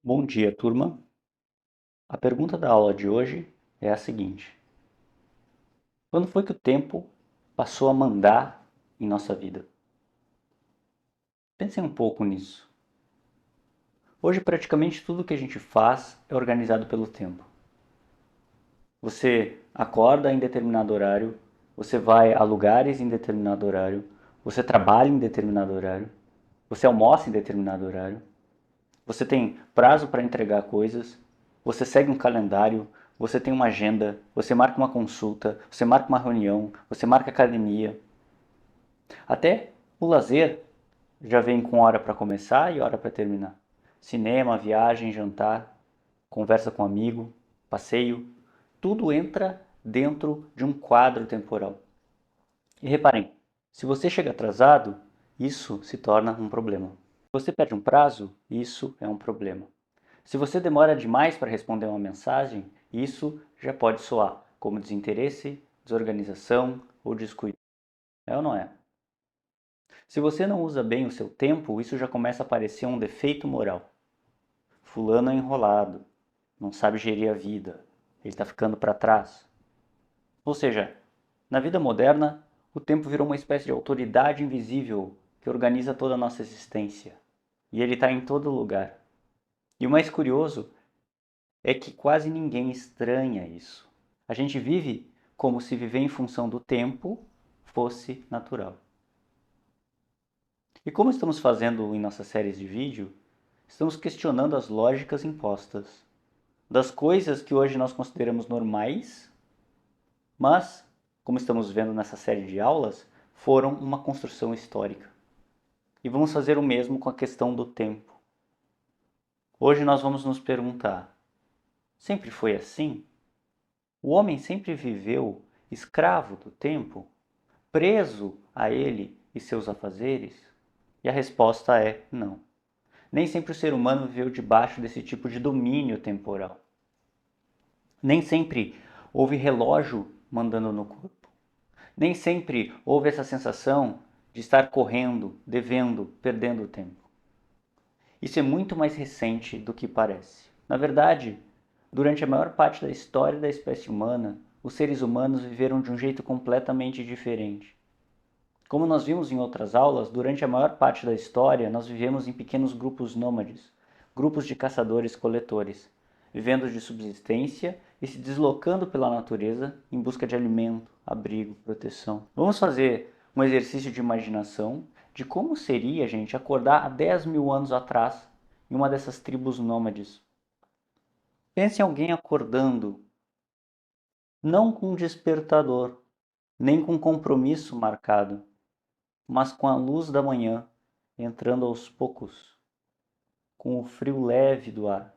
Bom dia, turma. A pergunta da aula de hoje é a seguinte: quando foi que o tempo passou a mandar em nossa vida? Pensem um pouco nisso. Hoje, praticamente tudo que a gente faz é organizado pelo tempo. Você acorda em determinado horário, você vai a lugares em determinado horário, você trabalha em determinado horário, você almoça em determinado horário, você tem prazo para entregar coisas, você segue um calendário, você tem uma agenda, você marca uma consulta, você marca uma reunião, você marca academia. Até o lazer já vem com hora para começar e hora para terminar. Cinema, viagem, jantar, conversa com amigo, passeio, tudo entra dentro de um quadro temporal. E reparem, se você chega atrasado, isso se torna um problema. Se você perde um prazo, isso é um problema. Se você demora demais para responder uma mensagem, isso já pode soar como desinteresse, desorganização ou descuido. É ou não é? Se você não usa bem o seu tempo, isso já começa a parecer um defeito moral. Fulano é enrolado, não sabe gerir a vida, ele está ficando para trás. Ou seja, na vida moderna, o tempo virou uma espécie de autoridade invisível que organiza toda a nossa existência. E ele está em todo lugar. E o mais curioso é que quase ninguém estranha isso. A gente vive como se viver em função do tempo fosse natural. E como estamos fazendo em nossas séries de vídeo, estamos questionando as lógicas impostas das coisas que hoje nós consideramos normais, mas, como estamos vendo nessa série de aulas, foram uma construção histórica. E vamos fazer o mesmo com a questão do tempo. Hoje nós vamos nos perguntar: sempre foi assim? O homem sempre viveu escravo do tempo, preso a ele e seus afazeres? E a resposta é não. Nem sempre o ser humano viveu debaixo desse tipo de domínio temporal. Nem sempre houve relógio mandando no corpo. Nem sempre houve essa sensação de estar correndo, devendo, perdendo tempo. Isso é muito mais recente do que parece. Na verdade, durante a maior parte da história da espécie humana, os seres humanos viveram de um jeito completamente diferente. Como nós vimos em outras aulas, durante a maior parte da história nós vivemos em pequenos grupos nômades, grupos de caçadores-coletores, vivendo de subsistência e se deslocando pela natureza em busca de alimento, abrigo, proteção. Vamos fazer um exercício de imaginação de como seria a gente acordar há 10 mil anos atrás em uma dessas tribos nômades. Pense em alguém acordando, não com um despertador, nem com um compromisso marcado, mas com a luz da manhã entrando aos poucos, com o frio leve do ar,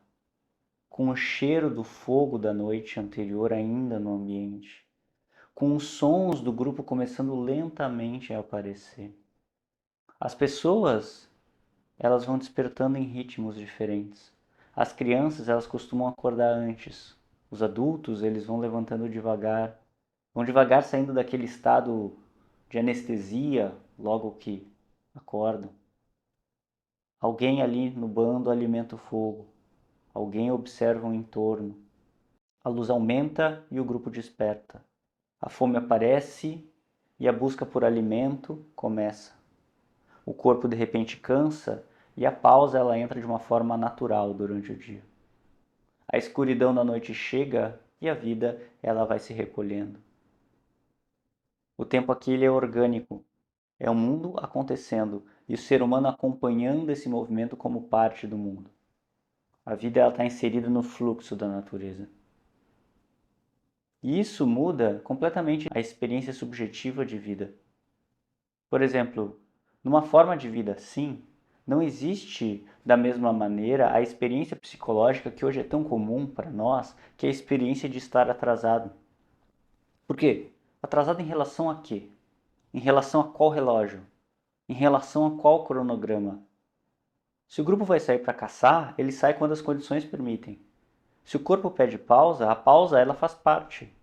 com o cheiro do fogo da noite anterior ainda no ambiente, com os sons do grupo começando lentamente a aparecer. As pessoas, elas vão despertando em ritmos diferentes. As crianças, elas costumam acordar antes. Os adultos, eles vão levantando devagar, vão devagar saindo daquele estado de anestesia logo que acordam. Alguém ali no bando alimenta o fogo. Alguém observa o entorno. A luz aumenta e o grupo desperta. A fome aparece e a busca por alimento começa. O corpo de repente cansa e a pausa ela entra de uma forma natural durante o dia. A escuridão da noite chega e a vida ela vai se recolhendo. O tempo aqui ele é orgânico. É o mundo acontecendo e o ser humano acompanhando esse movimento como parte do mundo. A vida está inserida no fluxo da natureza. E isso muda completamente a experiência subjetiva de vida. Por exemplo, numa forma de vida assim, não existe da mesma maneira a experiência psicológica que hoje é tão comum para nós, que é a experiência de estar atrasado. Por quê? Atrasado em relação a quê? Em relação a qual relógio? Em relação a qual cronograma? Se o grupo vai sair para caçar, ele sai quando as condições permitem. Se o corpo pede pausa, a pausa ela faz parte.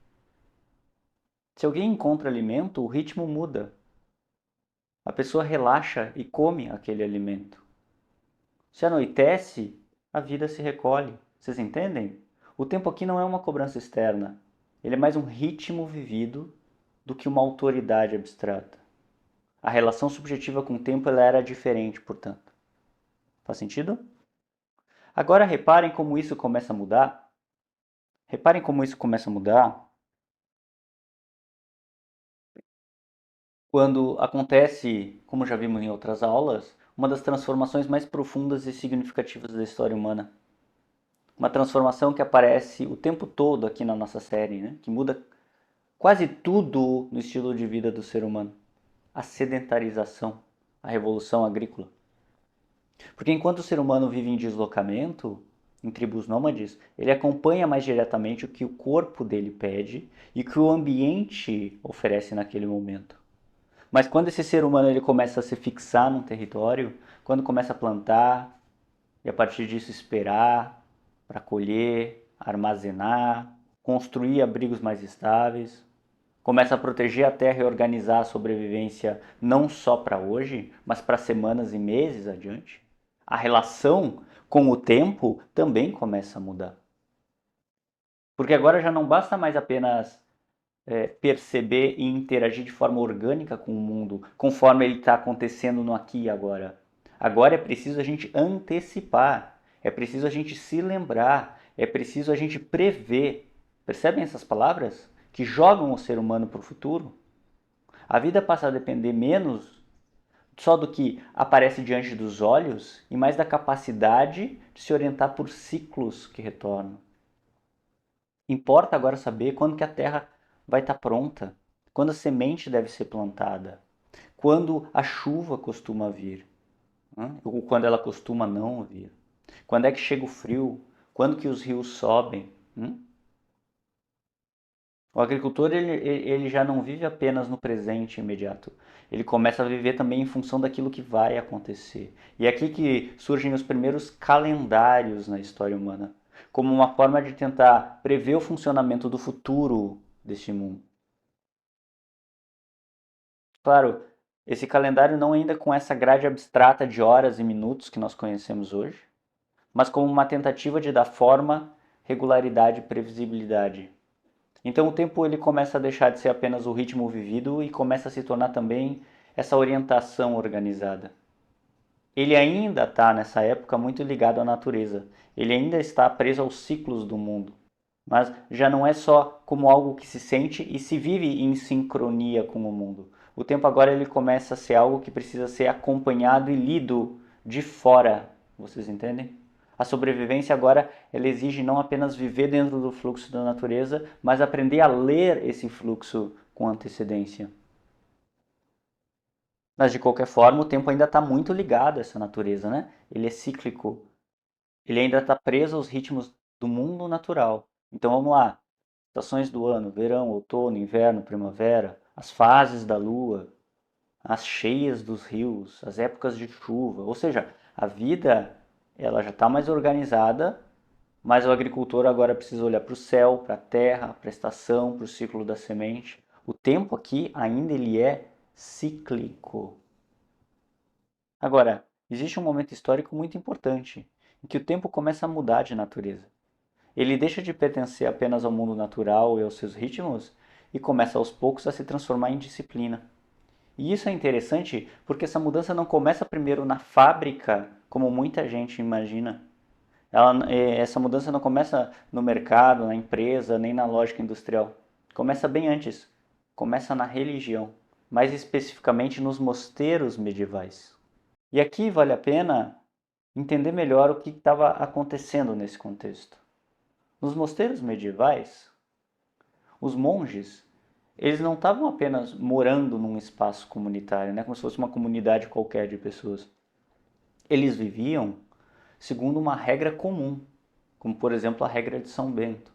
Se alguém encontra alimento, o ritmo muda. A pessoa relaxa e come aquele alimento. Se anoitece, a vida se recolhe. Vocês entendem? O tempo aqui não é uma cobrança externa. Ele é mais um ritmo vivido do que uma autoridade abstrata. A relação subjetiva com o tempo ela era diferente, portanto. Faz sentido? Agora reparem como isso começa a mudar. Reparem como isso começa a mudar quando acontece, como já vimos em outras aulas, uma das transformações mais profundas e significativas da história humana. Uma transformação que aparece o tempo todo aqui na nossa série, né? Que muda quase tudo no estilo de vida do ser humano. A sedentarização, a revolução agrícola. Porque enquanto o ser humano vive em deslocamento, em tribos nômades, ele acompanha mais diretamente o que o corpo dele pede e o que o ambiente oferece naquele momento. Mas quando esse ser humano ele começa a se fixar num território, quando começa a plantar e a partir disso esperar para colher, armazenar, construir abrigos mais estáveis, começa a proteger a terra e organizar a sobrevivência não só para hoje, mas para semanas e meses adiante, a relação com o tempo também começa a mudar. Porque agora já não basta mais apenas perceber e interagir de forma orgânica com o mundo, conforme ele está acontecendo no aqui e agora. Agora é preciso a gente antecipar, é preciso a gente se lembrar, é preciso a gente prever. Percebem essas palavras? Que jogam o ser humano para o futuro? A vida passa a depender menos só do que aparece diante dos olhos e mais da capacidade de se orientar por ciclos que retornam. Importa agora saber quando que a terra vai estar pronta, quando a semente deve ser plantada, quando a chuva costuma vir, ou quando ela costuma não vir, quando é que chega o frio, quando que os rios sobem. O agricultor ele já não vive apenas no presente imediato, ele começa a viver também em função daquilo que vai acontecer. E é aqui que surgem os primeiros calendários na história humana, como uma forma de tentar prever o funcionamento do futuro deste mundo. Claro, esse calendário não ainda com essa grade abstrata de horas e minutos que nós conhecemos hoje, mas como uma tentativa de dar forma, regularidade e previsibilidade. Então o tempo ele começa a deixar de ser apenas o ritmo vivido e começa a se tornar também essa orientação organizada. Ele ainda está nessa época muito ligado à natureza. Ele ainda está preso aos ciclos do mundo. Mas já não é só como algo que se sente e se vive em sincronia com o mundo. O tempo agora ele começa a ser algo que precisa ser acompanhado e lido de fora. Vocês entendem? A sobrevivência agora ela exige não apenas viver dentro do fluxo da natureza, mas aprender a ler esse fluxo com antecedência. Mas de qualquer forma, o tempo ainda está muito ligado a essa natureza, né? Ele é cíclico. Ele ainda está preso aos ritmos do mundo natural. Então vamos lá. Estações do ano: verão, outono, inverno, primavera, as fases da lua, as cheias dos rios, as épocas de chuva. Ou seja, a vida ela já está mais organizada, mas o agricultor agora precisa olhar para o céu, para a terra, para a estação, para o ciclo da semente. O tempo aqui ainda ele é cíclico. Agora, existe um momento histórico muito importante, em que o tempo começa a mudar de natureza. Ele deixa de pertencer apenas ao mundo natural e aos seus ritmos e começa aos poucos a se transformar em disciplina. E isso é interessante porque essa mudança não começa primeiro na fábrica, como muita gente imagina. Essa mudança não começa no mercado, na empresa, nem na lógica industrial. Começa bem antes. Começa na religião, mais especificamente nos mosteiros medievais. E aqui vale a pena entender melhor o que estava acontecendo nesse contexto. Nos mosteiros medievais, os monges, eles não estavam apenas morando num espaço comunitário, né, como se fosse uma comunidade qualquer de pessoas. Eles viviam segundo uma regra comum, como por exemplo a regra de São Bento.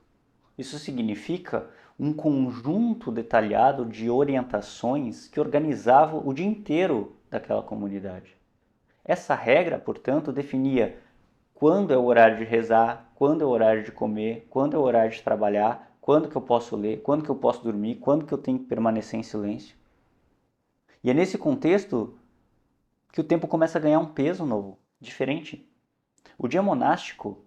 Isso significa um conjunto detalhado de orientações que organizavam o dia inteiro daquela comunidade. Essa regra, portanto, definia quando é o horário de rezar, quando é o horário de comer, quando é o horário de trabalhar, quando que eu posso ler, quando que eu posso dormir, quando que eu tenho que permanecer em silêncio. E é nesse contexto que o tempo começa a ganhar um peso novo, diferente. O dia monástico,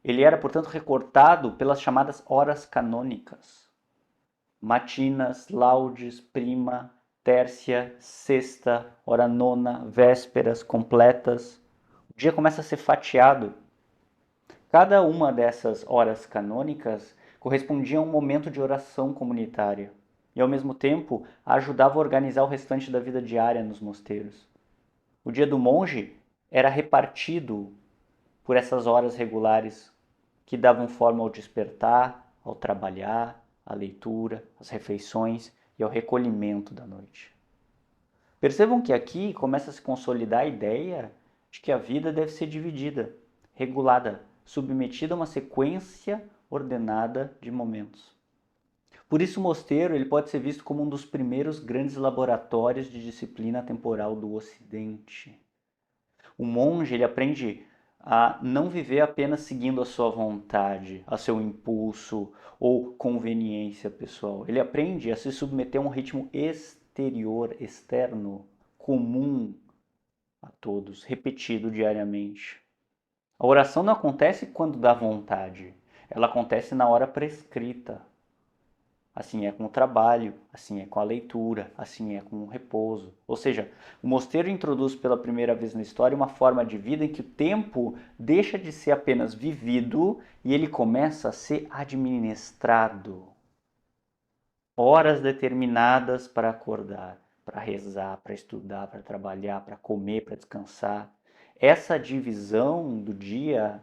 ele era, portanto, recortado pelas chamadas horas canônicas. Matinas, laudes, prima, tércia, sexta, hora nona, vésperas, completas. O dia começa a ser fatiado. Cada uma dessas horas canônicas correspondia a um momento de oração comunitária e, ao mesmo tempo, ajudava a organizar o restante da vida diária nos mosteiros. O dia do monge era repartido por essas horas regulares que davam forma ao despertar, ao trabalhar, à leitura, às refeições e ao recolhimento da noite. Percebam que aqui começa a se consolidar a ideia de que a vida deve ser dividida, regulada, submetida a uma sequência ordenada de momentos. Por isso o mosteiro ele pode ser visto como um dos primeiros grandes laboratórios de disciplina temporal do Ocidente. O monge ele aprende a não viver apenas seguindo a sua vontade, a seu impulso ou conveniência pessoal. Ele aprende a se submeter a um ritmo exterior, externo, comum a todos, repetido diariamente. A oração não acontece quando dá vontade, ela acontece na hora prescrita. Assim é com o trabalho, assim é com a leitura, assim é com o repouso. Ou seja, o mosteiro introduz pela primeira vez na história uma forma de vida em que o tempo deixa de ser apenas vivido e ele começa a ser administrado. Horas determinadas para acordar, para rezar, para estudar, para trabalhar, para comer, para descansar. Essa divisão do dia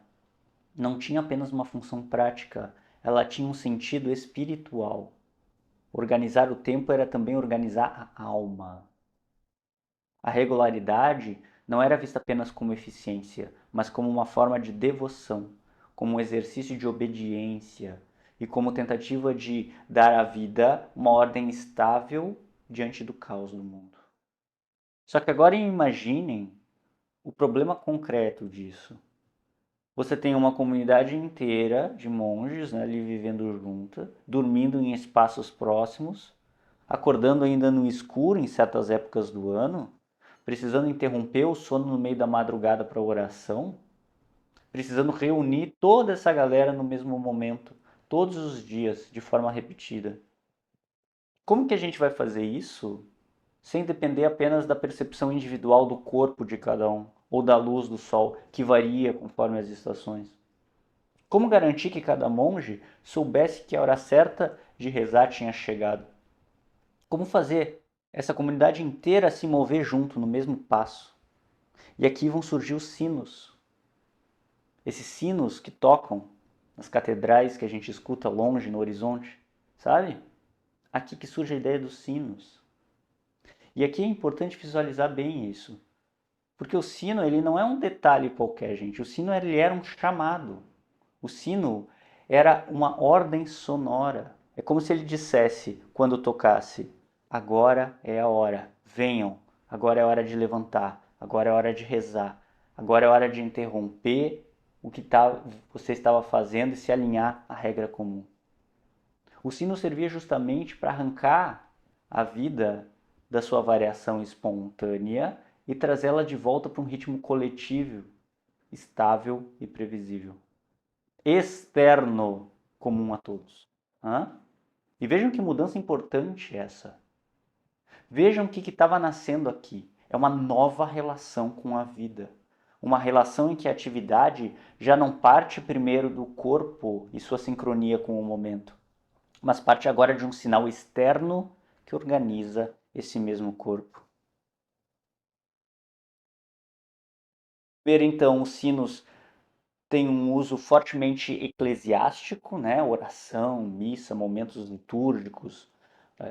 não tinha apenas uma função prática, ela tinha um sentido espiritual. Organizar o tempo era também organizar a alma. A regularidade não era vista apenas como eficiência, mas como uma forma de devoção, como um exercício de obediência e como tentativa de dar à vida uma ordem estável diante do caos do mundo. Só que agora imaginem o problema concreto disso. Você tem uma comunidade inteira de monges, né, ali vivendo junta, dormindo em espaços próximos, acordando ainda no escuro em certas épocas do ano, precisando interromper o sono no meio da madrugada para oração, precisando reunir toda essa galera no mesmo momento, todos os dias, de forma repetida. Como que a gente vai fazer isso sem depender apenas da percepção individual do corpo de cada um, ou da luz do sol, que varia conforme as estações? Como garantir que cada monge soubesse que a hora certa de rezar tinha chegado? Como fazer essa comunidade inteira se mover junto no mesmo passo? E aqui vão surgir os sinos. Esses sinos que tocam nas catedrais que a gente escuta longe no horizonte, sabe? Aqui que surge a ideia dos sinos. E aqui é importante visualizar bem isso. Porque o sino ele não é um detalhe qualquer, gente. O sino ele era um chamado. O sino era uma ordem sonora. É como se ele dissesse, quando tocasse, agora é a hora, venham, agora é a hora de levantar, agora é a hora de rezar, agora é a hora de interromper o que você estava fazendo e se alinhar à regra comum. O sino servia justamente para arrancar a vida da sua variação espontânea e trazê-la de volta para um ritmo coletivo, estável e previsível. Externo, comum a todos. E vejam que mudança importante essa. Vejam o que estava nascendo aqui. É uma nova relação com a vida. Uma relação em que a atividade já não parte primeiro do corpo e sua sincronia com o momento, mas parte agora de um sinal externo que organiza esse mesmo corpo. Ver então os sinos tem um uso fortemente eclesiástico, né? Oração, missa, momentos litúrgicos,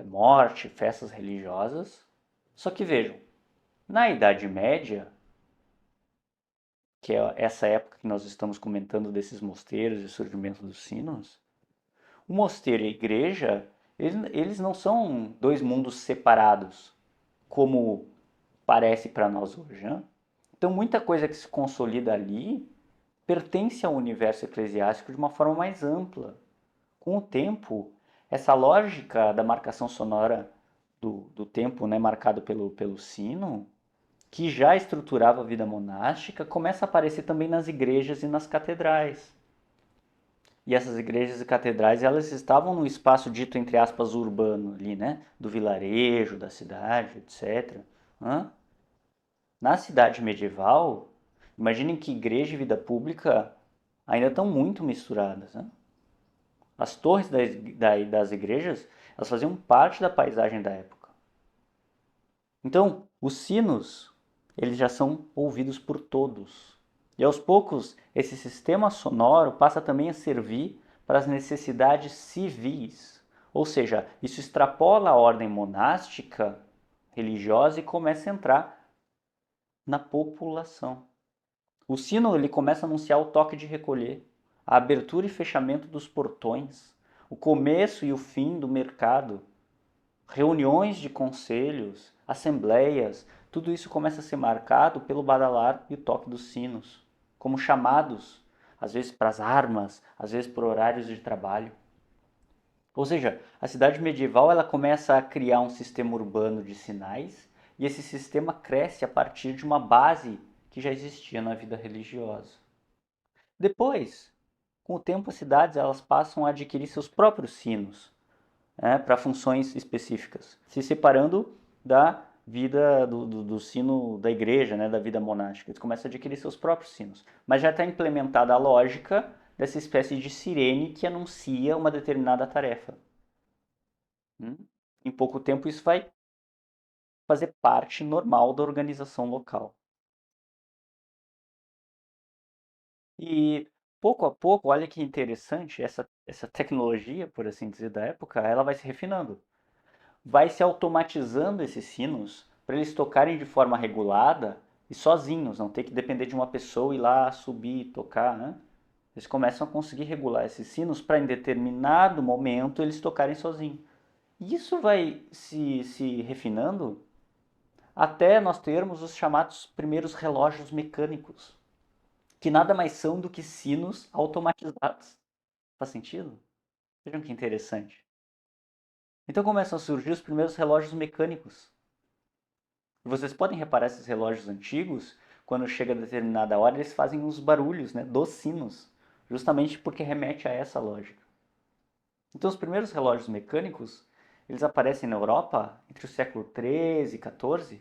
morte, festas religiosas. Só que vejam, na Idade Média, que é essa época que nós estamos comentando desses mosteiros e surgimento dos sinos, o mosteiro e a igreja, eles não são dois mundos separados, como parece para nós hoje. Né? Então, muita coisa que se consolida ali pertence ao universo eclesiástico de uma forma mais ampla. Com o tempo, essa lógica da marcação sonora do tempo, né, marcado pelo sino, que já estruturava a vida monástica, começa a aparecer também nas igrejas e nas catedrais. E essas igrejas e catedrais, elas estavam no espaço dito, entre aspas, urbano ali, né? Do vilarejo, da cidade, etc. Na cidade medieval, imaginem que igreja e vida pública ainda estão muito misturadas, né? As torres das igrejas, elas faziam parte da paisagem da época. Então, os sinos, eles já são ouvidos por todos. E aos poucos, esse sistema sonoro passa também a servir para as necessidades civis. Ou seja, isso extrapola a ordem monástica religiosa e começa a entrar na população. O sino ele começa a anunciar o toque de recolher, a abertura e fechamento dos portões, o começo e o fim do mercado, reuniões de conselhos, assembleias, tudo isso começa a ser marcado pelo badalar e o toque dos sinos, como chamados, às vezes para as armas, às vezes por horários de trabalho. Ou seja, a cidade medieval ela começa a criar um sistema urbano de sinais e esse sistema cresce a partir de uma base que já existia na vida religiosa. Depois, com o tempo, as cidades elas passam a adquirir seus próprios sinos, né, para funções específicas, se separando da vida do sino da igreja, né, da vida monástica. Eles começam a adquirir seus próprios sinos. Mas já está implementada a lógica dessa espécie de sirene que anuncia uma determinada tarefa. Em pouco tempo, isso vai fazer parte normal da organização local. E pouco a pouco, olha que interessante, essa tecnologia, por assim dizer, da época, ela vai se refinando. Vai se automatizando esses sinos para eles tocarem de forma regulada e sozinhos, não ter que depender de uma pessoa ir lá subir e tocar, né? Eles começam a conseguir regular esses sinos para em determinado momento eles tocarem sozinhos. E isso vai se refinando até nós termos os chamados primeiros relógios mecânicos, que nada mais são do que sinos automatizados. Faz sentido? Vejam que interessante. Então começam a surgir os primeiros relógios mecânicos. E vocês podem reparar esses relógios antigos, quando chega a determinada hora, eles fazem uns barulhos, né, dos sinos, justamente porque remete a essa lógica. Então os primeiros relógios mecânicos, eles aparecem na Europa entre o século XIII e XIV,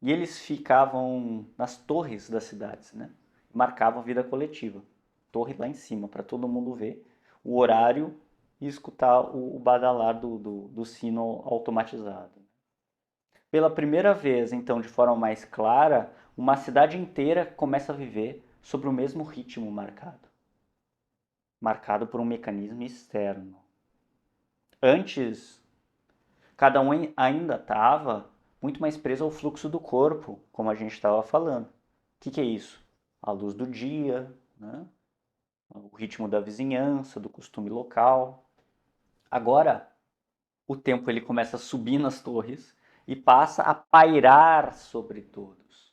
e eles ficavam nas torres das cidades, né? Marcavam a vida coletiva. Torre lá em cima, para todo mundo ver o horário e escutar o badalar do sino automatizado. Pela primeira vez, então, de forma mais clara, uma cidade inteira começa a viver sobre o mesmo ritmo marcado por um mecanismo externo. Antes, cada um ainda estava muito mais preso ao fluxo do corpo, como a gente estava falando. O que é isso? A luz do dia, né? O ritmo da vizinhança, do costume local. Agora, o tempo ele começa a subir nas torres e passa a pairar sobre todos.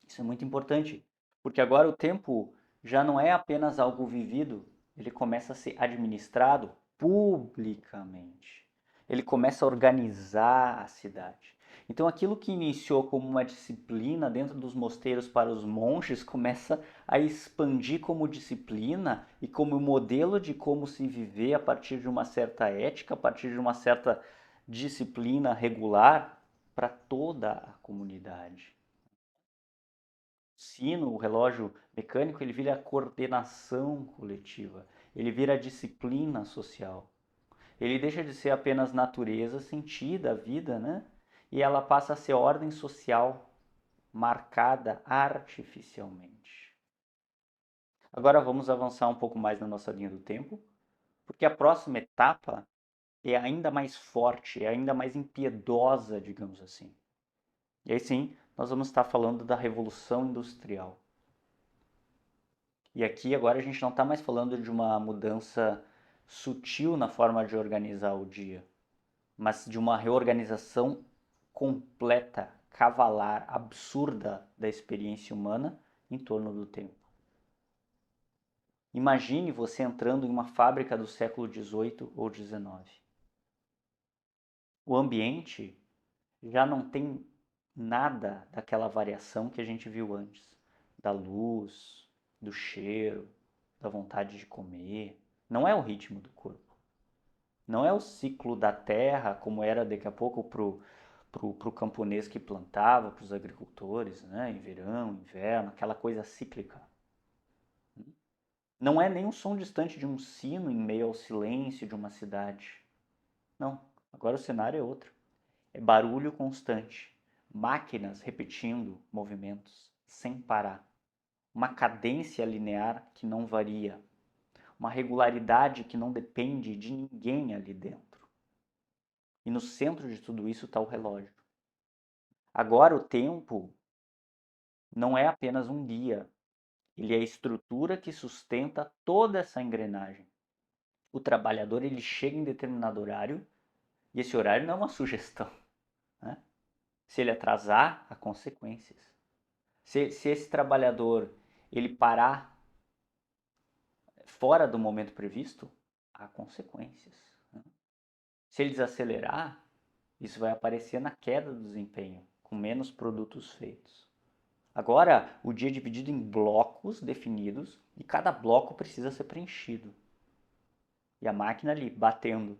Isso é muito importante, porque agora o tempo já não é apenas algo vivido, ele começa a ser administrado publicamente. Ele começa a organizar a cidade. Então aquilo que iniciou como uma disciplina dentro dos mosteiros para os monges começa a expandir como disciplina e como modelo de como se viver a partir de uma certa ética, a partir de uma certa disciplina regular para toda a comunidade. Sino, o relógio mecânico, ele vira a coordenação coletiva, ele vira a disciplina social. Ele deixa de ser apenas natureza sentida, a vida, né? E ela passa a ser ordem social marcada artificialmente. Agora vamos avançar um pouco mais na nossa linha do tempo, porque a próxima etapa é ainda mais forte, é ainda mais impiedosa, digamos assim. E aí sim, nós vamos estar falando da Revolução Industrial. E aqui agora a gente não está mais falando de uma mudança sutil na forma de organizar o dia, mas de uma reorganização completa, cavalar, absurda da experiência humana em torno do tempo. Imagine você entrando em uma fábrica do século XVIII ou XIX. O ambiente já não tem nada daquela variação que a gente viu antes, da luz, do cheiro, da vontade de comer. Não é o ritmo do corpo. Não é o ciclo da terra, como era daqui a pouco pro camponês que plantava, para os agricultores, né? Em verão, inverno, aquela coisa cíclica. Não é nem um som distante de um sino em meio ao silêncio de uma cidade. Não, agora o cenário é outro. É barulho constante, máquinas repetindo movimentos sem parar, uma cadência linear que não varia, uma regularidade que não depende de ninguém ali dentro. E no centro de tudo isso está o relógio. Agora o tempo não é apenas um guia, ele é a estrutura que sustenta toda essa engrenagem. O trabalhador ele chega em determinado horário e esse horário não é uma sugestão, né? Se ele atrasar, há consequências. Se esse trabalhador ele parar fora do momento previsto, há consequências, né? Se ele desacelerar, isso vai aparecer na queda do desempenho, com menos produtos feitos. Agora, o dia é dividido em blocos definidos e cada bloco precisa ser preenchido. E a máquina ali batendo.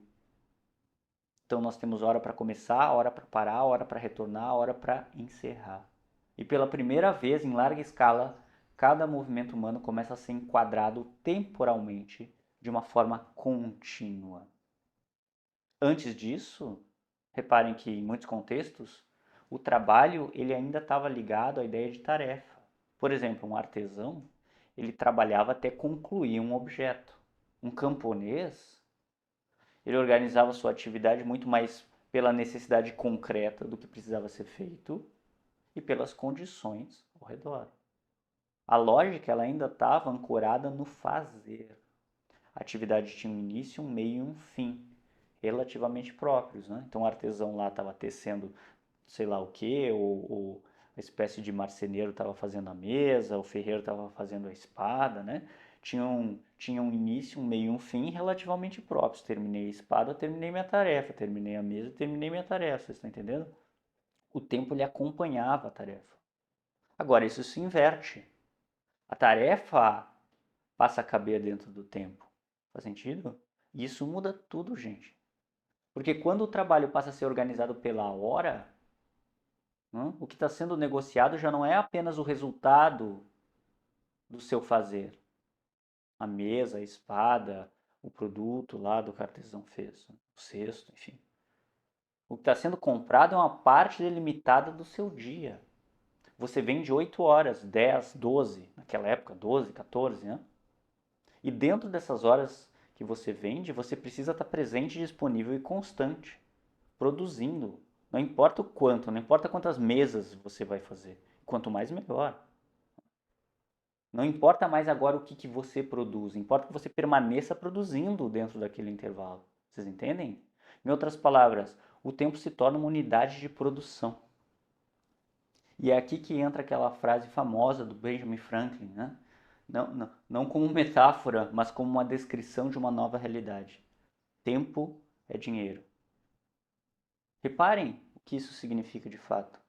Então nós temos hora para começar, hora para parar, hora para retornar, hora para encerrar. E pela primeira vez em larga escala, cada movimento humano começa a ser enquadrado temporalmente de uma forma contínua. Antes disso, reparem que em muitos contextos, o trabalho ele ainda estava ligado à ideia de tarefa. Por exemplo, um artesão, ele trabalhava até concluir um objeto. Um camponês, ele organizava sua atividade muito mais pela necessidade concreta do que precisava ser feito e pelas condições ao redor. A lógica ela ainda estava ancorada no fazer. A atividade tinha um início, um meio e um fim, relativamente próprios, né? Então o artesão lá estava tecendo sei lá o que, ou a espécie de marceneiro estava fazendo a mesa, o ferreiro estava fazendo a espada, né? Tinha um início, um meio e um fim relativamente próprios. Terminei a espada, terminei minha tarefa. Terminei a mesa, terminei minha tarefa. Vocês estão entendendo? O tempo lhe acompanhava a tarefa. Agora, isso se inverte. A tarefa passa a caber dentro do tempo. Faz sentido? E isso muda tudo, gente. Porque quando o trabalho passa a ser organizado pela hora, o que está sendo negociado já não é apenas o resultado do seu fazer. A mesa, a espada, o produto lá do que o artesão fez, o cesto, enfim. O que está sendo comprado é uma parte delimitada do seu dia. Você vende 8 horas, 10, 12, naquela época 12, 14, né? E dentro dessas horas que você vende, você precisa estar presente, disponível e constante, produzindo. Não importa o quanto, não importa quantas mesas você vai fazer. Quanto mais, melhor. Não importa mais agora o que você produz, importa que você permaneça produzindo dentro daquele intervalo. Vocês entendem? Em outras palavras, o tempo se torna uma unidade de produção. E é aqui que entra aquela frase famosa do Benjamin Franklin, né? Não como metáfora, mas como uma descrição de uma nova realidade. Tempo é dinheiro. Reparem o que isso significa de fato.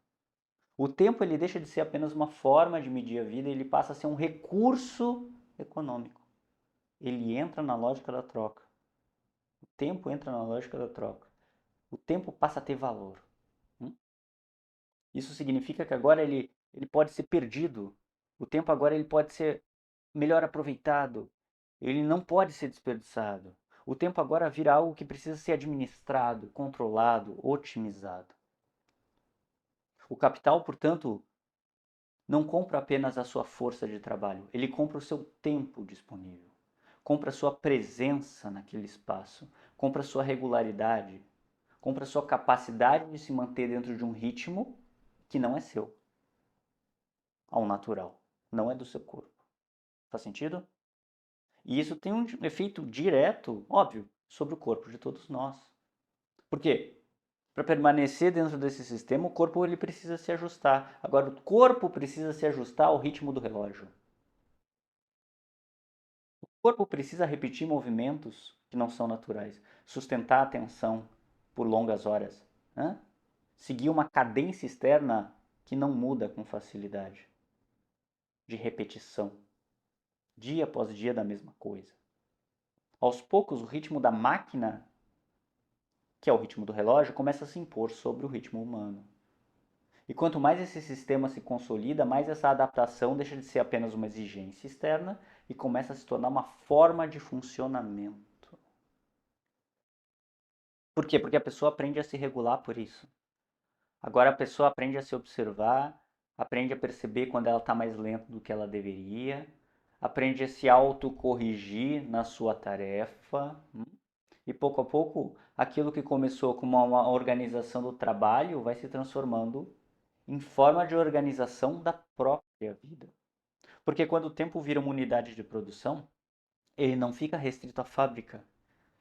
O tempo ele deixa de ser apenas uma forma de medir a vida, ele passa a ser um recurso econômico. Ele entra na lógica da troca. O tempo entra na lógica da troca. O tempo passa a ter valor. Isso significa que agora ele pode ser perdido. O tempo agora ele pode ser melhor aproveitado. Ele não pode ser desperdiçado. O tempo agora vira algo que precisa ser administrado, controlado, otimizado. O capital, portanto, não compra apenas a sua força de trabalho, ele compra o seu tempo disponível, compra a sua presença naquele espaço, compra a sua regularidade, compra a sua capacidade de se manter dentro de um ritmo que não é seu, ao natural, não é do seu corpo. Faz sentido? E isso tem um efeito direto, óbvio, sobre o corpo de todos nós. Por quê? Para permanecer dentro desse sistema, o corpo ele precisa se ajustar. Agora, o corpo precisa se ajustar ao ritmo do relógio. O corpo precisa repetir movimentos que não são naturais, sustentar a atenção por longas horas, né? Seguir uma cadência externa que não muda com facilidade, de repetição, dia após dia da mesma coisa. Aos poucos, o ritmo da máquina, que é o ritmo do relógio, começa a se impor sobre o ritmo humano. E quanto mais esse sistema se consolida, mais essa adaptação deixa de ser apenas uma exigência externa e começa a se tornar uma forma de funcionamento. Por quê? Porque a pessoa aprende a se regular por isso. Agora a pessoa aprende a se observar, aprende a perceber quando ela está mais lenta do que ela deveria, aprende a se autocorrigir na sua tarefa. E pouco a pouco, aquilo que começou como uma organização do trabalho vai se transformando em forma de organização da própria vida. Porque quando o tempo vira uma unidade de produção, ele não fica restrito à fábrica.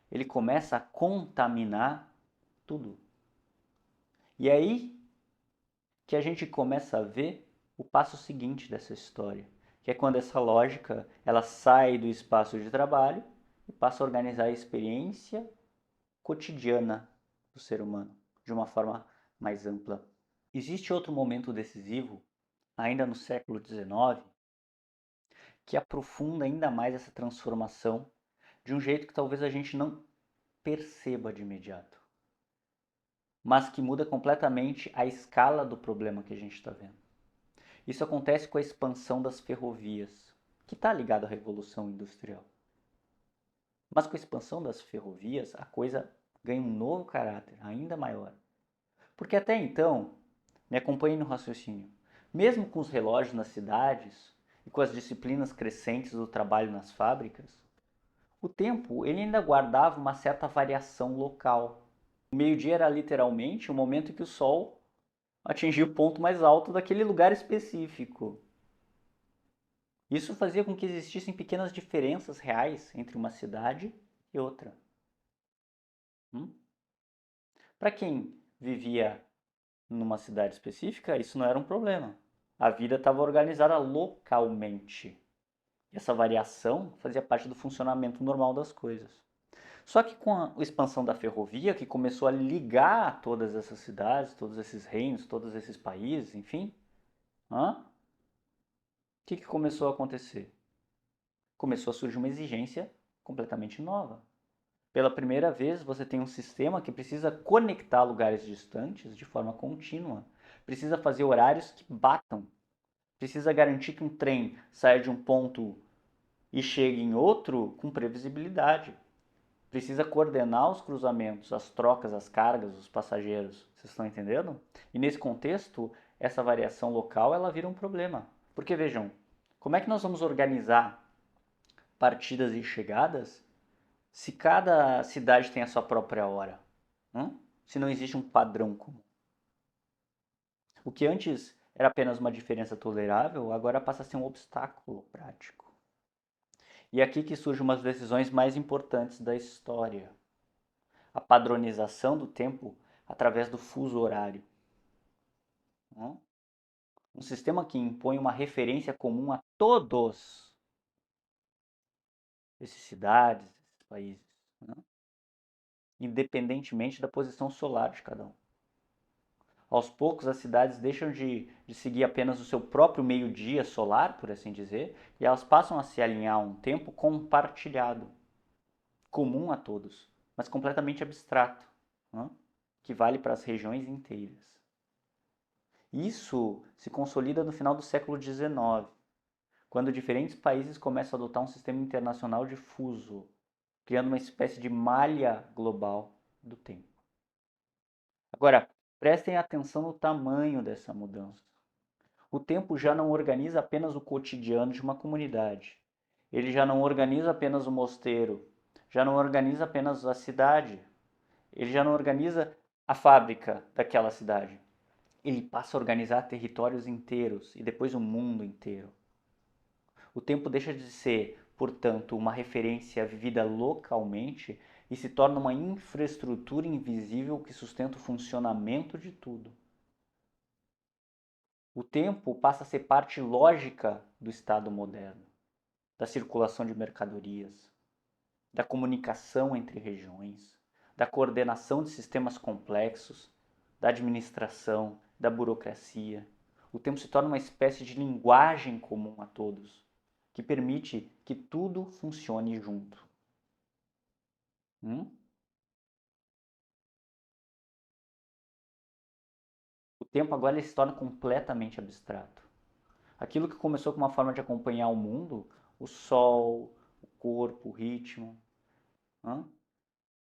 Ele começa a contaminar tudo. E é aí que a gente começa a ver o passo seguinte dessa história, que é quando essa lógica ela sai do espaço de trabalho e passa a organizar a experiência cotidiana do ser humano de uma forma mais ampla. Existe outro momento decisivo, ainda no século XIX, que aprofunda ainda mais essa transformação de um jeito que talvez a gente não perceba de imediato, mas que muda completamente a escala do problema que a gente está vendo. Isso acontece com a expansão das ferrovias, que está ligado à Revolução Industrial. Mas com a expansão das ferrovias, a coisa ganha um novo caráter, ainda maior. Porque até então, me acompanhe no raciocínio, mesmo com os relógios nas cidades e com as disciplinas crescentes do trabalho nas fábricas, o tempo ele ainda guardava uma certa variação local. O meio-dia era literalmente o momento em que o sol atingia o ponto mais alto daquele lugar específico. Isso fazia com que existissem pequenas diferenças reais entre uma cidade e outra. Para quem vivia numa cidade específica, isso não era um problema. A vida estava organizada localmente. E essa variação fazia parte do funcionamento normal das coisas. Só que com a expansão da ferrovia, que começou a ligar todas essas cidades, todos esses reinos, todos esses países, enfim, o que começou a acontecer? Começou a surgir uma exigência completamente nova. Pela primeira vez, você tem um sistema que precisa conectar lugares distantes de forma contínua. Precisa fazer horários que batam. Precisa garantir que um trem saia de um ponto e chegue em outro com previsibilidade. Precisa coordenar os cruzamentos, as trocas, as cargas, os passageiros. Vocês estão entendendo? E nesse contexto, essa variação local ela vira um problema. Porque vejam, como é que nós vamos organizar partidas e chegadas se cada cidade tem a sua própria hora? Se não existe um padrão comum. O que antes era apenas uma diferença tolerável, agora passa a ser um obstáculo prático. E é aqui que surgem umas decisões mais importantes da história. A padronização do tempo através do fuso horário. Um sistema que impõe uma referência comum a todos esses cidades, esses países, independentemente da posição solar de cada um. Aos poucos, as cidades deixam de seguir apenas o seu próprio meio-dia solar, por assim dizer, e elas passam a se alinhar a um tempo compartilhado, comum a todos, mas completamente abstrato, que vale para as regiões inteiras. Isso se consolida no final do século XIX, quando diferentes países começam a adotar um sistema internacional de fuso, criando uma espécie de malha global do tempo. Agora, prestem atenção no tamanho dessa mudança. O tempo já não organiza apenas o cotidiano de uma comunidade. Ele já não organiza apenas o mosteiro, já não organiza apenas a cidade. Ele já não organiza a fábrica daquela cidade. Ele passa a organizar territórios inteiros e depois o mundo inteiro. O tempo deixa de ser, portanto, uma referência vivida localmente e se torna uma infraestrutura invisível que sustenta o funcionamento de tudo. O tempo passa a ser parte lógica do Estado moderno, da circulação de mercadorias, da comunicação entre regiões, da coordenação de sistemas complexos, da administração, da burocracia. O tempo se torna uma espécie de linguagem comum a todos, que permite que tudo funcione junto. Hum? O tempo agora ele se torna completamente abstrato. Aquilo que começou com uma forma de acompanhar o mundo, o sol, o corpo, o ritmo,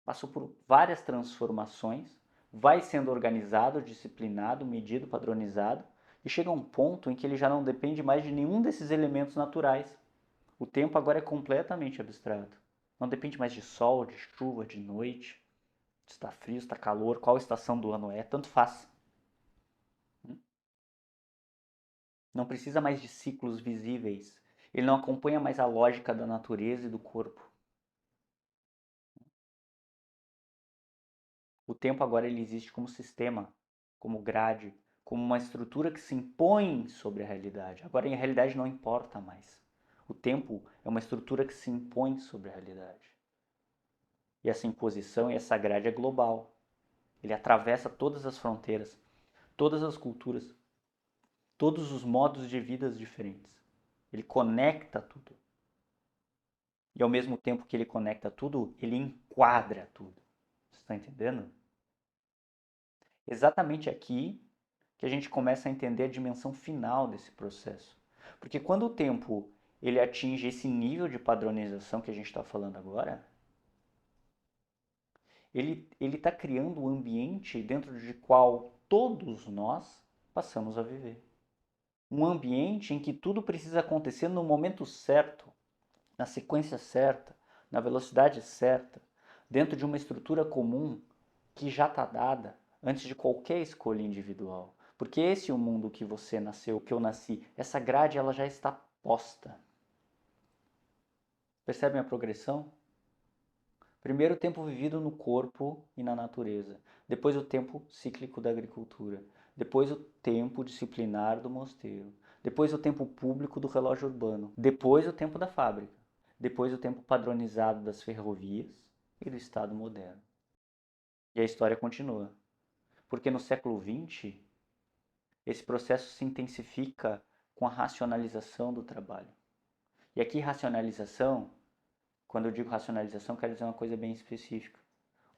passou por várias transformações, vai sendo organizado, disciplinado, medido, padronizado, e chega a um ponto em que ele já não depende mais de nenhum desses elementos naturais. O tempo agora é completamente abstrato. Não depende mais de sol, de chuva, de noite, se está frio, se está calor, qual estação do ano é, tanto faz. Não precisa mais de ciclos visíveis. Ele não acompanha mais a lógica da natureza e do corpo. O tempo agora ele existe como sistema, como grade, como uma estrutura que se impõe sobre a realidade. Agora a realidade não importa mais. O tempo é uma estrutura que se impõe sobre a realidade. E essa imposição e essa grade é global. Ele atravessa todas as fronteiras, todas as culturas, todos os modos de vida diferentes. Ele conecta tudo. E ao mesmo tempo que ele conecta tudo, ele enquadra tudo. Você está entendendo? Exatamente aqui que a gente começa a entender a dimensão final desse processo. Porque quando o tempo ele atinge esse nível de padronização que a gente está falando agora, ele está criando um ambiente dentro de qual todos nós passamos a viver. Um ambiente em que tudo precisa acontecer no momento certo, na sequência certa, na velocidade certa, dentro de uma estrutura comum que já está dada antes de qualquer escolha individual. Porque esse é o mundo que você nasceu, que eu nasci. Essa grade ela já está posta. Percebem a progressão? Primeiro o tempo vivido no corpo e na natureza. Depois o tempo cíclico da agricultura. Depois o tempo disciplinar do mosteiro. Depois o tempo público do relógio urbano. Depois o tempo da fábrica. Depois o tempo padronizado das ferrovias e do Estado moderno. E a história continua. Porque no século XX, esse processo se intensifica com a racionalização do trabalho. E aqui racionalização, quando eu digo racionalização, quero dizer uma coisa bem específica.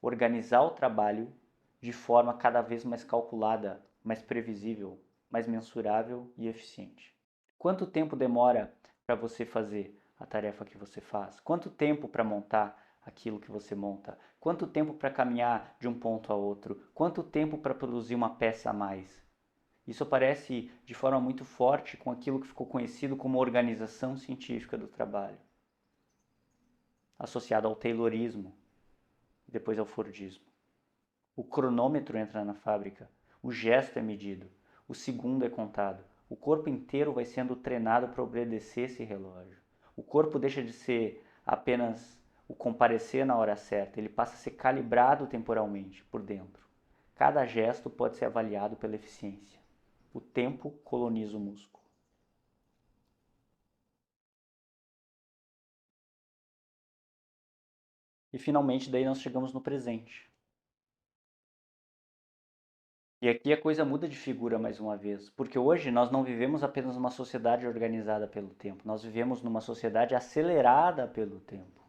Organizar o trabalho de forma cada vez mais calculada, mais previsível, mais mensurável e eficiente. Quanto tempo demora para você fazer a tarefa que você faz? Quanto tempo para montar aquilo que você monta? Quanto tempo para caminhar de um ponto a outro? Quanto tempo para produzir uma peça a mais? Isso aparece de forma muito forte com aquilo que ficou conhecido como organização científica do trabalho, associado ao Taylorismo, depois ao Fordismo. O cronômetro entra na fábrica, o gesto é medido, o segundo é contado, o corpo inteiro vai sendo treinado para obedecer esse relógio. O corpo deixa de ser apenas o comparecer na hora certa, ele passa a ser calibrado temporalmente por dentro. Cada gesto pode ser avaliado pela eficiência. O tempo coloniza o músculo. E finalmente daí nós chegamos no presente. E aqui a coisa muda de figura mais uma vez, porque hoje nós não vivemos apenas numa sociedade organizada pelo tempo, nós vivemos numa sociedade acelerada pelo tempo.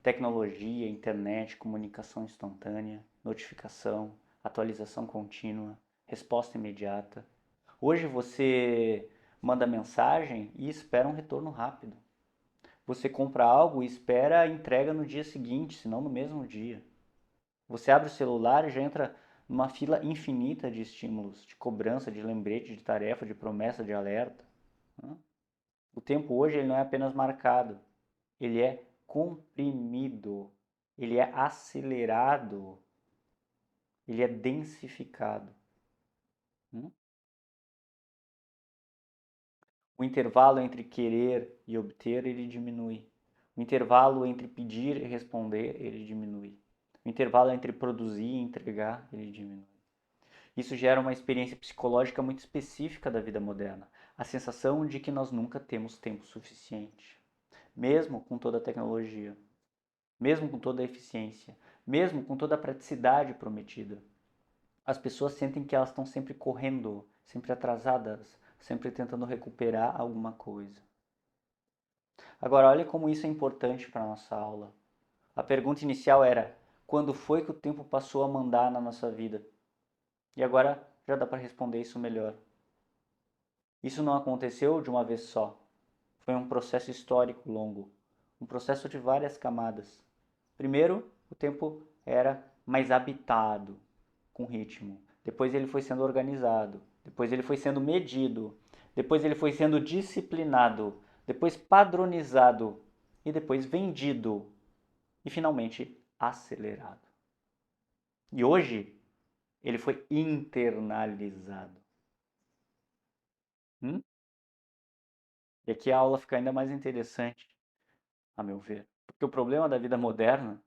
Tecnologia, internet, comunicação instantânea, notificação, atualização contínua, resposta imediata. Hoje você manda mensagem e espera um retorno rápido. Você compra algo e espera a entrega no dia seguinte, se não no mesmo dia. Você abre o celular e já entra numa fila infinita de estímulos, de cobrança, de lembrete, de tarefa, de promessa, de alerta. O tempo hoje ele não é apenas marcado, ele é comprimido, ele é acelerado, ele é densificado. O intervalo entre querer e obter, ele diminui. O intervalo entre pedir e responder, ele diminui. O intervalo entre produzir e entregar, ele diminui. Isso gera uma experiência psicológica muito específica da vida moderna. A sensação de que nós nunca temos tempo suficiente. Mesmo com toda a tecnologia, mesmo com toda a eficiência, mesmo com toda a praticidade prometida. As pessoas sentem que elas estão sempre correndo, sempre atrasadas, sempre tentando recuperar alguma coisa. Agora, olha como isso é importante para a nossa aula. A pergunta inicial era: quando foi que o tempo passou a mandar na nossa vida? E agora já dá para responder isso melhor. Isso não aconteceu de uma vez só. Foi um processo histórico longo, um processo de várias camadas. Primeiro, o tempo era mais habitado, com ritmo. Depois ele foi sendo organizado. Depois ele foi sendo medido. Depois ele foi sendo disciplinado. Depois padronizado. E depois vendido. E finalmente acelerado. E hoje ele foi internalizado. Hum? E aqui a aula fica ainda mais interessante, a meu ver. Porque o problema da vida moderna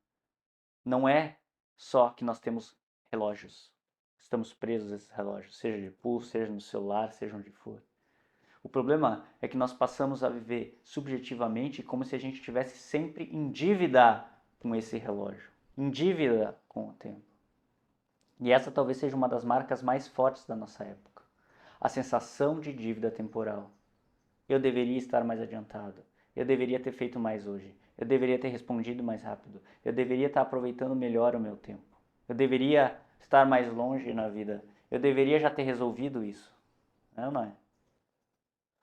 não é só que nós temos relógios. Estamos presos a esses relógios, seja de pulso, seja no celular, seja onde for. O problema é que nós passamos a viver subjetivamente como se a gente estivesse sempre em dívida com esse relógio, em dívida com o tempo. E essa talvez seja uma das marcas mais fortes da nossa época. A sensação de dívida temporal. Eu deveria estar mais adiantado. Eu deveria ter feito mais hoje. Eu deveria ter respondido mais rápido. Eu deveria estar aproveitando melhor o meu tempo. Eu deveria estar mais longe na vida. Eu deveria já ter resolvido isso. Não é?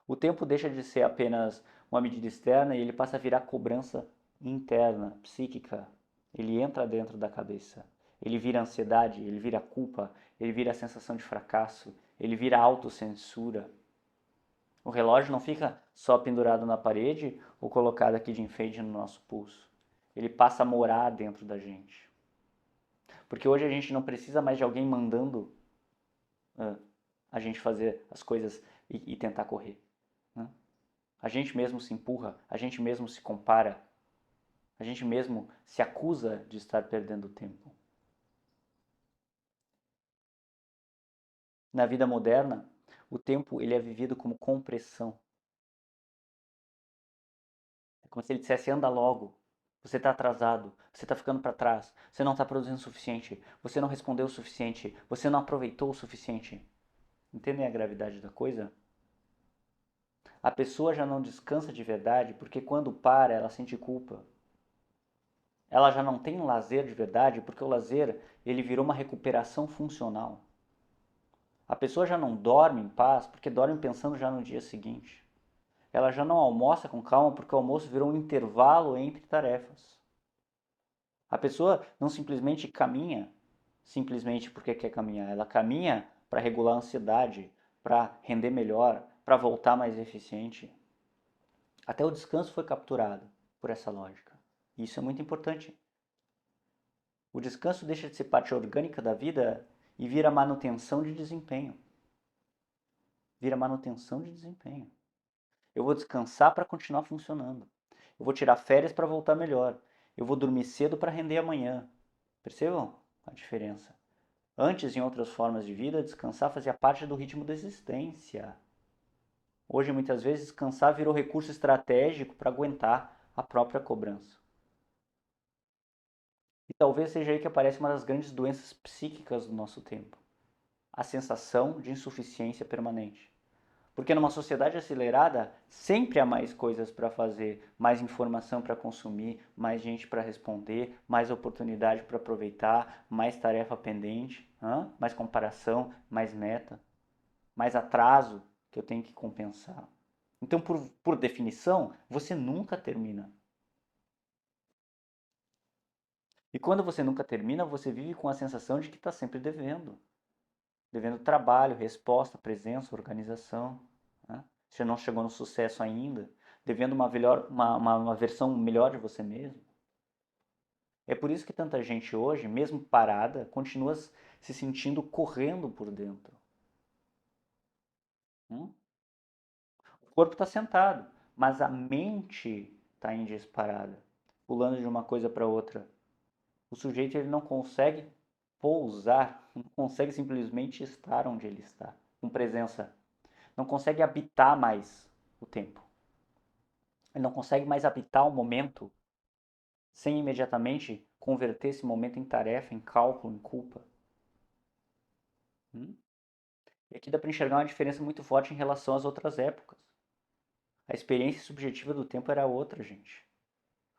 O tempo deixa de ser apenas uma medida externa e ele passa a virar cobrança interna, psíquica. Ele entra dentro da cabeça. Ele vira ansiedade, ele vira culpa, ele vira sensação de fracasso, ele vira autocensura. O relógio não fica só pendurado na parede ou colocado aqui de enfeite no nosso pulso. Ele passa a morar dentro da gente. Porque hoje a gente não precisa mais de alguém mandando a gente fazer as coisas e tentar correr. Né? A gente mesmo se empurra, a gente mesmo se compara, a gente mesmo se acusa de estar perdendo tempo. Na vida moderna, o tempo ele é vivido como compressão. É como se ele dissesse: anda logo, você está atrasado, você está ficando para trás, você não está produzindo o suficiente, você não respondeu o suficiente, você não aproveitou o suficiente. Entendem a gravidade da coisa? A pessoa já não descansa de verdade porque quando para ela sente culpa. Ela já não tem lazer de verdade porque o lazer ele virou uma recuperação funcional. A pessoa já não dorme em paz porque dorme pensando já no dia seguinte. Ela já não almoça com calma porque o almoço virou um intervalo entre tarefas. A pessoa não simplesmente caminha simplesmente porque quer caminhar. Ela caminha para regular a ansiedade, para render melhor, para voltar mais eficiente. Até o descanso foi capturado por essa lógica. E isso é muito importante. O descanso deixa de ser parte orgânica da vida e vira manutenção de desempenho. Vira manutenção de desempenho. Eu vou descansar para continuar funcionando. Eu vou tirar férias para voltar melhor. Eu vou dormir cedo para render amanhã. Percebam a diferença? Antes, em outras formas de vida, descansar fazia parte do ritmo da existência. Hoje, muitas vezes, descansar virou recurso estratégico para aguentar a própria cobrança. E talvez seja aí que aparece uma das grandes doenças psíquicas do nosso tempo: a sensação de insuficiência permanente. Porque numa sociedade acelerada, sempre há mais coisas para fazer, mais informação para consumir, mais gente para responder, mais oportunidade para aproveitar, mais tarefa pendente, mais comparação, mais meta, mais atraso que eu tenho que compensar. Então, por definição, você nunca termina. E quando você nunca termina, você vive com a sensação de que está sempre devendo. Devendo trabalho, resposta, presença, organização. Né? Você não chegou no sucesso ainda, devendo uma versão melhor de você mesmo. É por isso que tanta gente hoje, mesmo parada, continua se sentindo correndo por dentro. O corpo está sentado, mas a mente está em disparada, pulando de uma coisa para outra. O sujeito ele não consegue pousar, não consegue simplesmente estar onde ele está, com presença. Não consegue habitar mais o tempo. Ele não consegue mais habitar o momento sem imediatamente converter esse momento em tarefa, em cálculo, em culpa. E aqui dá para enxergar uma diferença muito forte em relação às outras épocas. A experiência subjetiva do tempo era outra, gente.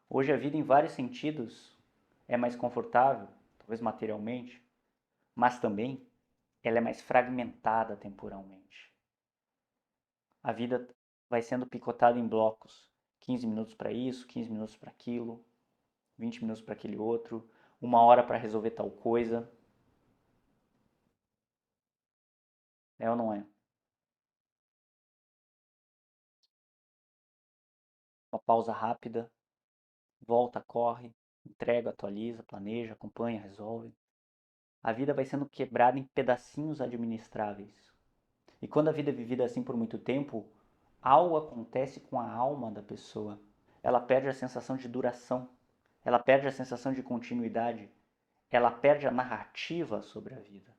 Hoje a vida, em vários sentidos, é mais confortável, talvez materialmente, mas também ela é mais fragmentada temporalmente. A vida vai sendo picotada em blocos. 15 minutos para isso, 15 minutos para aquilo, 20 minutos para aquele outro, 1 hora para resolver tal coisa. É ou não é? Uma pausa rápida, volta, corre, entrega, atualiza, planeja, acompanha, resolve. A vida vai sendo quebrada em pedacinhos administráveis. E quando a vida é vivida assim por muito tempo, algo acontece com a alma da pessoa. Ela perde a sensação de duração, ela perde a sensação de continuidade, ela perde a narrativa sobre a vida.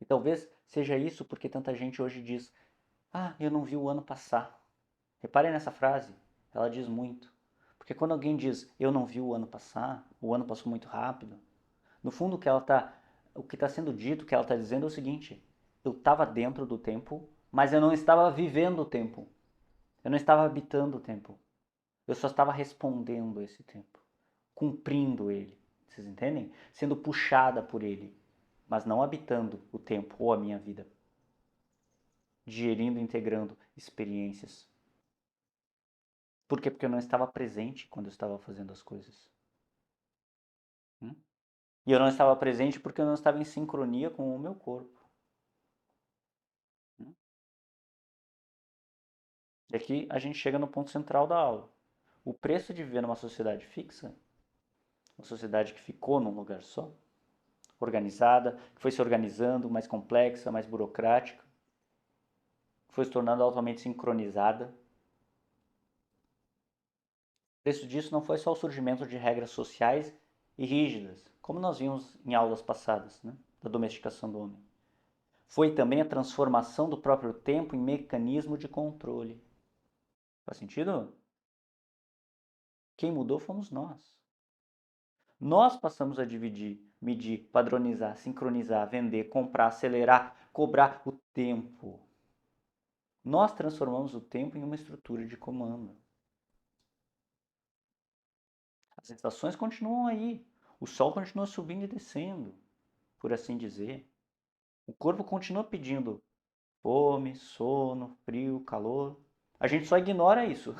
E talvez seja isso porque tanta gente hoje diz: Ah, eu não vi o ano passar. Reparem nessa frase, ela diz muito. Porque quando alguém diz eu não vi o ano passar, o ano passou muito rápido, no fundo o que está sendo dito, o que ela está dizendo é o seguinte: eu estava dentro do tempo, mas eu não estava vivendo o tempo. Eu não estava habitando o tempo. Eu só estava respondendo esse tempo, cumprindo ele. Vocês entendem? Sendo puxada por ele, mas não habitando o tempo ou a minha vida. Digerindo, integrando experiências. Por quê? Porque eu não estava presente quando eu estava fazendo as coisas. Hum? E eu não estava presente porque eu não estava em sincronia com o meu corpo. Hum? E aqui a gente chega no ponto central da aula. O preço de viver numa sociedade fixa, uma sociedade que ficou num lugar só, organizada, que foi se organizando, mais complexa, mais burocrática, que foi se tornando altamente sincronizada. O preço disso não foi só o surgimento de regras sociais e rígidas, como nós vimos em aulas passadas, né, da domesticação do homem. Foi também a transformação do próprio tempo em mecanismo de controle. Faz sentido? Quem mudou fomos nós. Nós passamos a dividir, medir, padronizar, sincronizar, vender, comprar, acelerar, cobrar o tempo. Nós transformamos o tempo em uma estrutura de comando. As estações continuam aí. O sol continua subindo e descendo, por assim dizer. O corpo continua pedindo fome, sono, frio, calor. A gente só ignora isso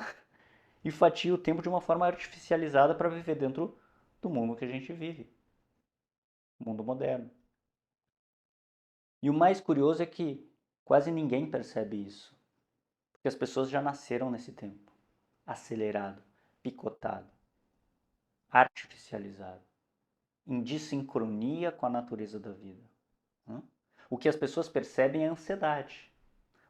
e fatia o tempo de uma forma artificializada para viver dentro do mundo que a gente vive, o mundo moderno. E o mais curioso é que quase ninguém percebe isso, porque as pessoas já nasceram nesse tempo, acelerado, picotado, artificializado, em dissincronia com a natureza da vida. O que as pessoas percebem é ansiedade,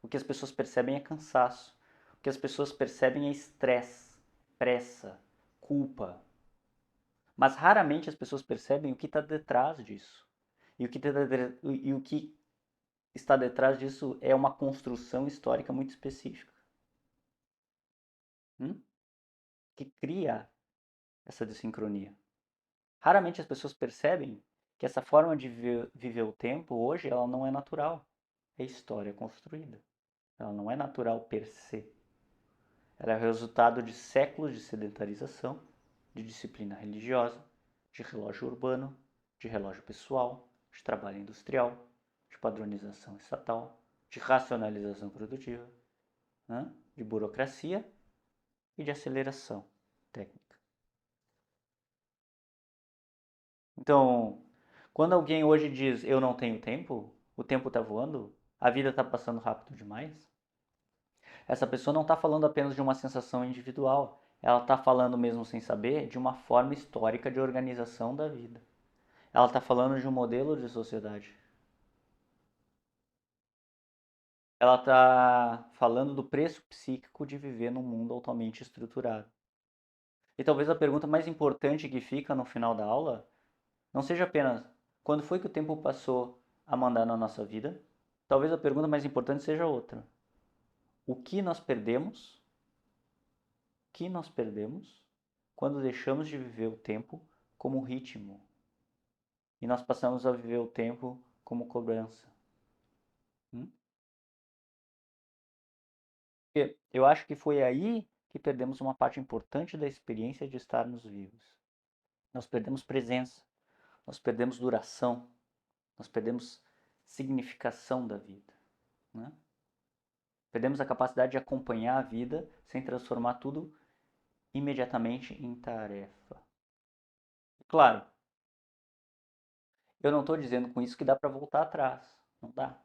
o que as pessoas percebem é cansaço, o que as pessoas percebem é estresse, pressa, culpa. Mas raramente as pessoas percebem o que está detrás disso. E o que está detrás disso é uma construção histórica muito específica, hum? Que cria essa desincronia. Raramente as pessoas percebem que essa forma de viver o tempo hoje ela não é natural, é história construída. Ela não é natural per se. Ela é o resultado de séculos de sedentarização, de disciplina religiosa, de relógio urbano, de relógio pessoal, de trabalho industrial, de padronização estatal, de racionalização produtiva, né? De burocracia e de aceleração técnica. Então, quando alguém hoje diz eu não tenho tempo, o tempo está voando, a vida está passando rápido demais, essa pessoa não está falando apenas de uma sensação individual, ela está falando, mesmo sem saber, de uma forma histórica de organização da vida. Ela está falando de um modelo de sociedade. Ela está falando do preço psíquico de viver num mundo altamente estruturado. E talvez a pergunta mais importante que fica no final da aula não seja apenas quando foi que o tempo passou a mandar na nossa vida. Talvez a pergunta mais importante seja outra. O que nós perdemos? O que nós perdemos quando deixamos de viver o tempo como ritmo e nós passamos a viver o tempo como cobrança? Hum? Porque eu acho que foi aí que perdemos uma parte importante da experiência de estarmos vivos. Nós perdemos presença, nós perdemos duração, nós perdemos significação da vida, né? Perdemos a capacidade de acompanhar a vida sem transformar tudo imediatamente em tarefa. Claro, eu não estou dizendo com isso que dá para voltar atrás. Não dá.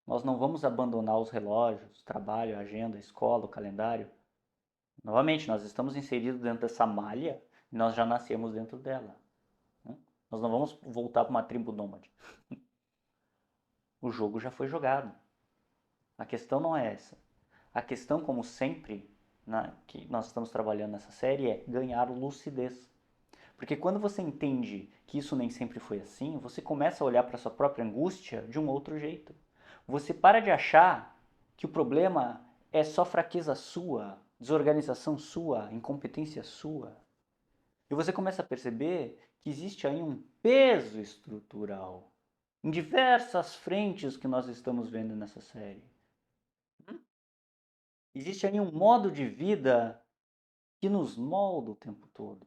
Nós não vamos abandonar os relógios, trabalho, agenda, escola, o calendário. Novamente, nós estamos inseridos dentro dessa malha e nós já nascemos dentro dela, né? Nós não vamos voltar para uma tribo nômade. O jogo já foi jogado. A questão não é essa. A questão, como sempre, que nós estamos trabalhando nessa série, é ganhar lucidez. Porque quando você entende que isso nem sempre foi assim, você começa a olhar para a sua própria angústia de um outro jeito. Você para de achar que o problema é só fraqueza sua, desorganização sua, incompetência sua. E você começa a perceber que existe aí um peso estrutural em diversas frentes que nós estamos vendo nessa série. Existe aí um modo de vida que nos molda o tempo todo.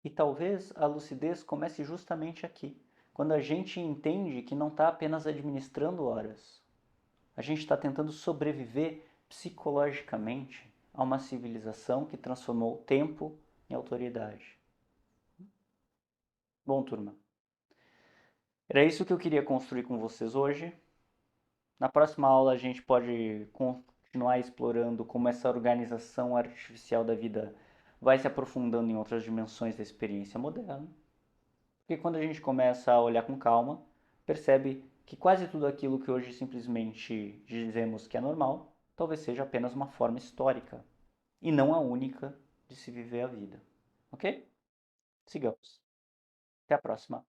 E talvez a lucidez comece justamente aqui, quando a gente entende que não está apenas administrando horas. A gente está tentando sobreviver psicologicamente a uma civilização que transformou o tempo em autoridade. Bom, turma, era isso que eu queria construir com vocês hoje. Na próxima aula a gente pode continuar explorando como essa organização artificial da vida vai se aprofundando em outras dimensões da experiência moderna. Porque quando a gente começa a olhar com calma, percebe que quase tudo aquilo que hoje simplesmente dizemos que é normal, talvez seja apenas uma forma histórica e não a única de se viver a vida. Ok? Sigamos. Até a próxima.